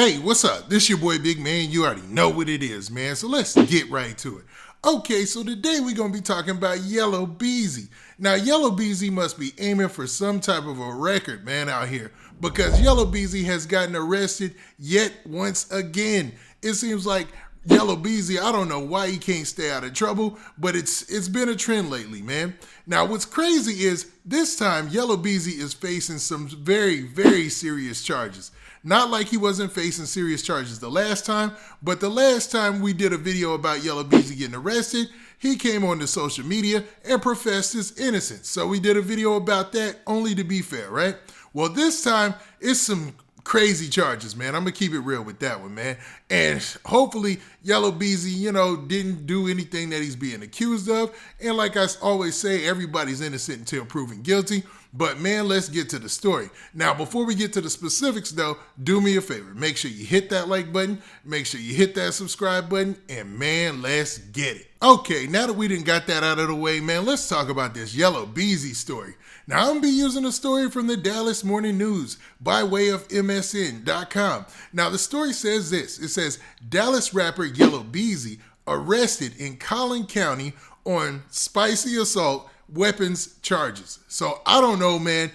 Hey, what's up? This your boy Big Man. You already know what it is, man. So let's get right to it. Okay, so today we're going to be talking about Yella Beezy. Now, Yella Beezy must be aiming for some type of a record, man, out here. Because Yella Beezy has gotten arrested yet once again. It seems like Yella Beezy, I don't know why he can't stay out of trouble, but it's been a trend lately, man. Now, what's crazy is this time Yella Beezy is facing some very, very serious charges. Not like he wasn't facing serious charges the last time, but the last time we did a video about Yella Beezy getting arrested, he came on to social media and professed his innocence. So we did a video about that, only to be fair, right? Well, this time, it's some crazy charges, man. I'm going to keep it real with that one, man. And hopefully, Yella Beezy, didn't do anything that he's being accused of. And like I always say, everybody's innocent until proven guilty. But man, let's get to the story. Now, before we get to the specifics though, do me a favor. Make sure you hit that like button, make sure you hit that subscribe button, and man, let's get it. Okay, now that we done got that out of the way, man, let's talk about this Yella Beezy story. Now, I'm going to be using a story from the Dallas Morning News by way of MSN.com. Now, the story says this. It says, Dallas rapper Yella Beezy arrested in Collin County on spicy assault weapons charges. So I don't know, man.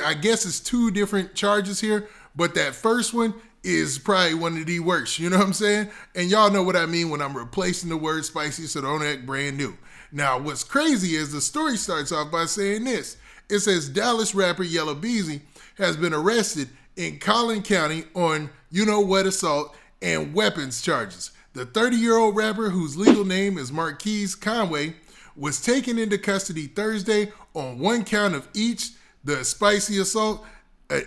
I guess it's two different charges here, but that first one is probably one of the worst. You know what I'm saying? And y'all know what I mean when I'm replacing the word spicy, so don't act brand new. Now, what's crazy is the story starts off by saying this. It says Dallas rapper Yella Beezy has been arrested in Collin County on you-know-what assault and weapons charges. The 30-year-old rapper, whose legal name is Marquise Conway, was taken into custody Thursday on one count of each: the spicy assault,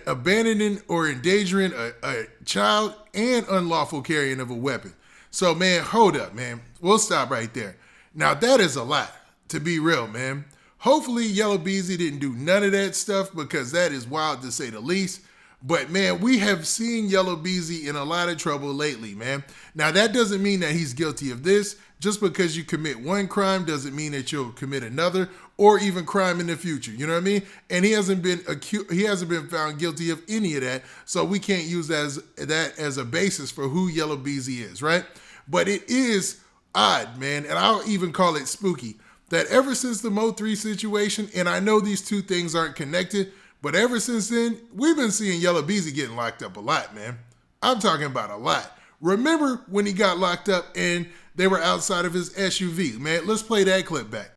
abandoning or endangering a child, and unlawful carrying of a weapon. So, man, hold up, man. We'll stop right there. Now, that is a lot, to be real, man. Hopefully, Yella Beezy didn't do none of that stuff, because that is wild to say the least. But, man, we have seen Yella Beezy in a lot of trouble lately, man. Now, that doesn't mean that he's guilty of this. Just because you commit one crime doesn't mean that you'll commit another or even crime in the future. You know what I mean? And he hasn't been found guilty of any of that. So we can't use that as a basis for who Yella Beezy is, right? But it is odd, man. And I'll even call it spooky that ever since the Mo3 situation, and I know these two things aren't connected, but ever since then, we've been seeing Yella Beezy getting locked up a lot, man. I'm talking about a lot. Remember when he got locked up and they were outside of his SUV? Man, let's play that clip back.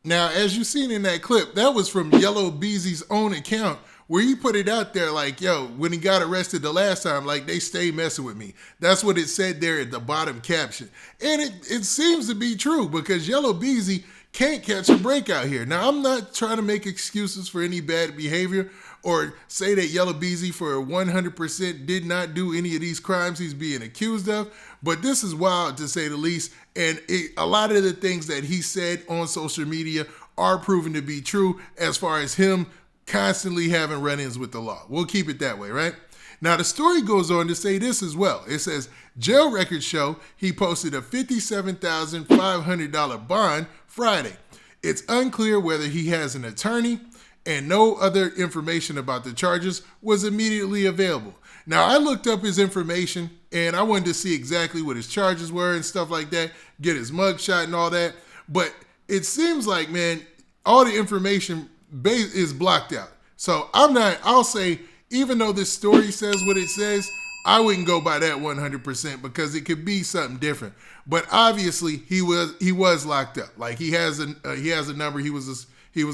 Now, as you seen in that clip, that was from Yella Beezy's own account, where he put it out there like, yo, when he got arrested the last time, like, they stay messing with me. That's what it said there at the bottom caption. And it seems to be true, because Yella Beezy can't catch a break out here. Now, I'm not trying to make excuses for any bad behavior or say that Yella Beezy for 100% did not do any of these crimes he's being accused of, but this is wild to say the least. And a lot of the things that he said on social media are proven to be true as far as him constantly having run-ins with the law. We'll keep it that way, right? Now, the story goes on to say this as well. It says, jail records show he posted a $57,500 bond Friday. It's unclear whether he has an attorney, and no other information about the charges was immediately available. Now, I looked up his information, and I wanted to see exactly what his charges were and stuff like that, get his mugshot and all that. But it seems like, man, all the information is blocked out. So I'll say, even though this story says what it says, I wouldn't go by that 100% because it could be something different. But obviously he was locked up. Like he has a number. He was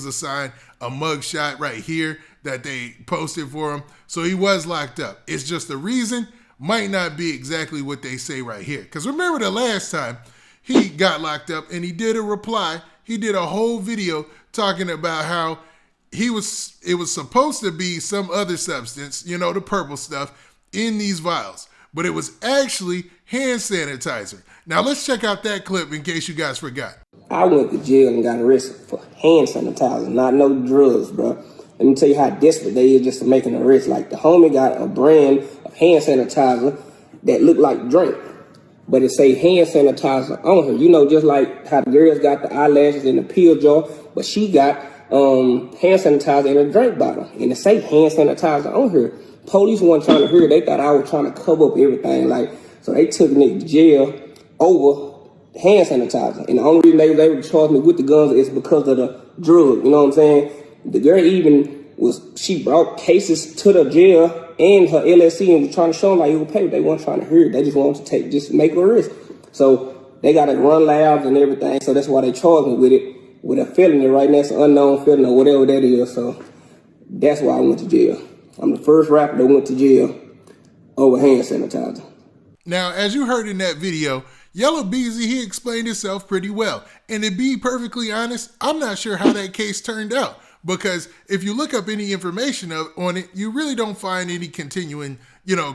assigned a mugshot right here that they posted for him. So he was locked up. It's just the reason might not be exactly what they say right here. Because remember the last time he got locked up and he did a reply. He did a whole video talking about how it was supposed to be some other substance, the purple stuff in these vials, but it was actually hand sanitizer. Now let's check out that clip in case you guys forgot. I went to jail and got arrested for hand sanitizer, not no drugs, bro. Let me tell you how desperate they is just to make an arrest. Like the homie got a brand of hand sanitizer that looked like drink. but it say hand sanitizer on her. You know, just like how the girls got the eyelashes in the pill jar, but she got hand sanitizer in a drink bottle, and it say hand sanitizer on her. Police weren't trying to hear. They thought I was trying to cover up everything, like, so they took me to jail over hand sanitizer. And the only reason they was able to charge me with the guns is because of the drug. You know what I'm saying? The girl even she brought cases to the jail and her LSC and was trying to show them like it was paper. They weren't trying to hear it. They just wanted to just make a risk. So they got to run labs and everything. So that's why they charged me with it, with a felony right now. It's an unknown felony or whatever that is. So that's why I went to jail. I'm the first rapper that went to jail over hand sanitizer. Now, as you heard in that video, Yella Beezy, he explained himself pretty well. And to be perfectly honest, I'm not sure how that case turned out. Because if you look up any information on it, you really don't find any continuing,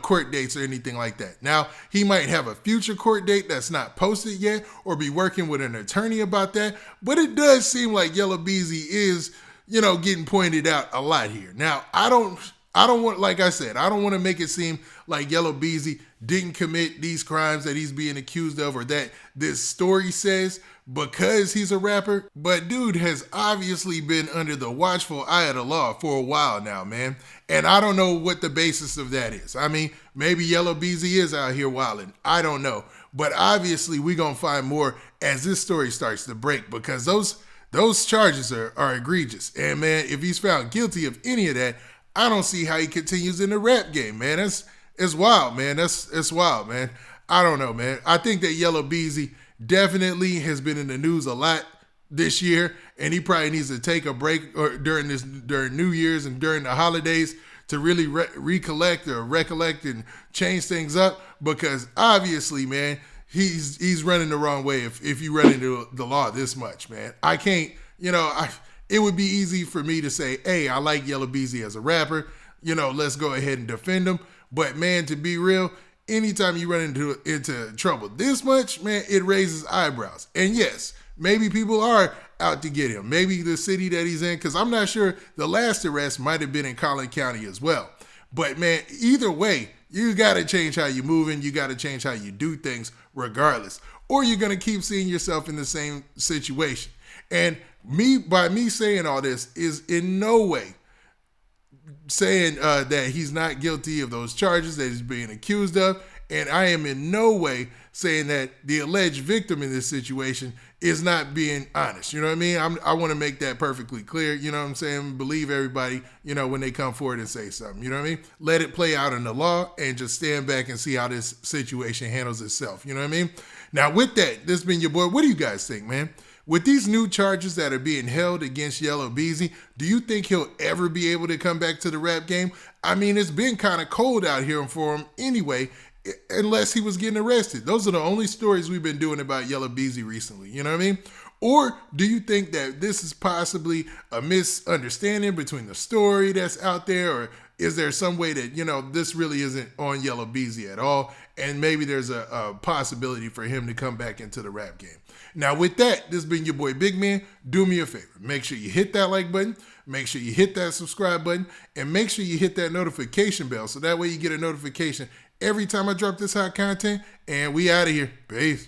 court dates or anything like that. Now, he might have a future court date that's not posted yet or be working with an attorney about that. But it does seem like Yella Beezy is, getting pointed out a lot here. Now, I don't want, like I said, I don't want to make it seem like Yella Beezy didn't commit these crimes that he's being accused of or that this story says because he's a rapper. But dude has obviously been under the watchful eye of the law for a while now, man. And I don't know what the basis of that is. I mean, maybe Yella Beezy is out here wilding. I don't know. But obviously we're going to find more as this story starts to break because those charges are egregious. And man, if he's found guilty of any of that, I don't see how he continues in the rap game, man. It's wild, man. It's wild, man. I don't know, man. I think that Yella Beezy definitely has been in the news a lot this year, and he probably needs to take a break or during New Year's and during the holidays to really recollect and change things up because obviously, man, he's running the wrong way if you run into the law this much, man. I can't, it would be easy for me to say, hey, I like Yella Beezy as a rapper. Let's go ahead and defend him. But, man, to be real, anytime you run into trouble this much, man, it raises eyebrows. And, yes, maybe people are out to get him. Maybe the city that he's in, because I'm not sure the last arrest might have been in Collin County as well. But, man, either way, you got to change how you're moving. You got to change how you do things regardless. Or you're going to keep seeing yourself in the same situation. And by me saying all this is in no way saying that he's not guilty of those charges that he's being accused of. And I am in no way saying that the alleged victim in this situation is not being honest. You know what I mean? I want to make that perfectly clear. You know what I'm saying? Believe everybody, when they come forward and say something. You know what I mean? Let it play out in the law and just stand back and see how this situation handles itself. You know what I mean? Now, with that, this has been your boy. What do you guys think, man? With these new charges that are being held against Yella Beezy, do you think he'll ever be able to come back to the rap game? I mean, it's been kind of cold out here for him anyway, unless he was getting arrested. Those are the only stories we've been doing about Yella Beezy recently, you know what I mean? Or do you think that this is possibly a misunderstanding between the story that's out there, or is there some way that, this really isn't on Yella Beezy at all, and maybe there's a possibility for him to come back into the rap game? Now, with that, this has been your boy Big Man. Do me a favor. Make sure you hit that like button. Make sure you hit that subscribe button. And make sure you hit that notification bell so that way you get a notification every time I drop this hot content. And we out of here. Peace.